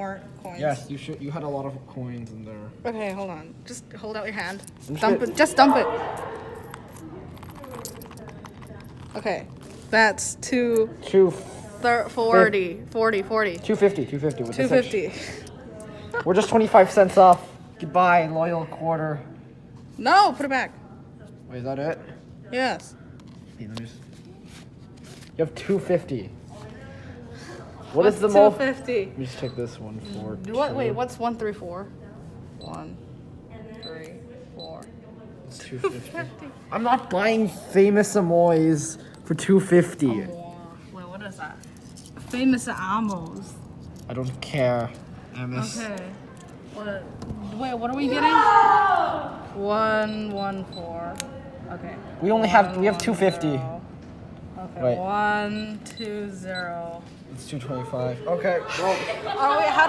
more coins. Yes, you should. You had a lot of coins in there. Okay, hold on. Just hold out your hand. I'm Dump shit. it. Just dump it. Okay, that's 240. 40. 250 with the 250. We're just 25 cents off. Goodbye, loyal quarter. No, put it back. Wait, is that it? Yes. Hey, let me just... You have 250. What is the most? 250? Let me just take this one for. What? Wait, what's 134? 1, 3, 4. It's 250. I'm not buying famous Amoys for 250. Wait, what is that? Famous Amos. I don't care. MS. Okay. Wait, what are we getting? 114. Okay. We have 250. Okay. Wait. 120. It's 225. Okay. Well. Oh wait, how do we